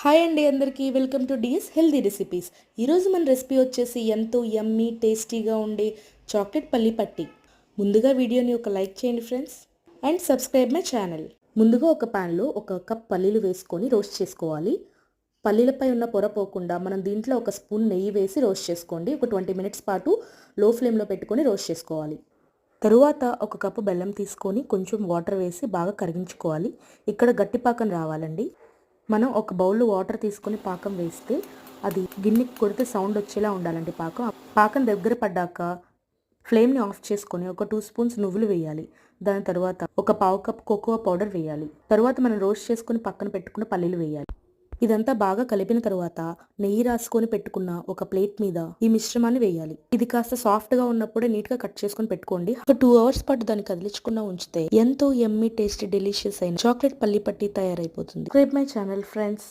Hi అండి అందరికీ welcome to డీస్ healthy recipes. ఈరోజు మన రెసిపీ వచ్చేసి ఎంతో యమ్మీ టేస్టీగా ఉండే చాక్లెట్ పల్లి పట్టి. ముందుగా వీడియోని ఒక లైక్ చేయండి friends and subscribe my channel. ముందుగా ఒక ప్యాన్లో ఒక కప్ పల్లీలు వేసుకొని రోస్ట్ చేసుకోవాలి. పల్లీలపై ఉన్న పొర పోకుండా మనం దీంట్లో ఒక స్పూన్ నెయ్యి వేసి రోస్ట్ చేసుకోండి. ఒక 20 మినిట్స్ పాటు లో ఫ్లేమ్లో పెట్టుకొని రోస్ట్ చేసుకోవాలి. తరువాత ఒక కప్పు బెల్లం తీసుకొని కొంచెం వాటర్ వేసి బాగా కరిగించుకోవాలి. ఇక్కడ గట్టి పాకం రావాలండి. మనం ఒక బౌల్లో వాటర్ తీసుకొని పాకం వేస్తే అది గిన్నెకి కొడితే సౌండ్ వచ్చేలా ఉండాలండి పాకం దగ్గర పడ్డాక ఫ్లేమ్ని ఆఫ్ చేసుకొని ఒక 2 స్పూన్స్ నువ్వులు వేయాలి. దాని తర్వాత ఒక పావు కప్ కోకోవా పౌడర్ వేయాలి. తర్వాత మనం రోస్ట్ చేసుకుని పక్కన పెట్టుకున్న పల్లీలు వేయాలి. ఇదంతా బాగా కలిపిన తర్వాత నెయ్యి రాసుకొని పెట్టుకున్న ఒక ప్లేట్ మీద ఈ మిశ్రమాన్ని వేయాలి. ఇది కాస్త సాఫ్ట్ గా ఉన్నప్పుడే నీట్ గా కట్ చేసుకొని పెట్టుకోండి. ఒక 2 అవర్స్ పాటు దాన్ని కదిలించుకున్నా ఉంచితే ఎంతో యమ్మీ టేస్టీ డెలిషియస్ అయిన చాక్లెట్ పల్లి పట్టి తయారైపోతుంది. Subscribe my channel friends.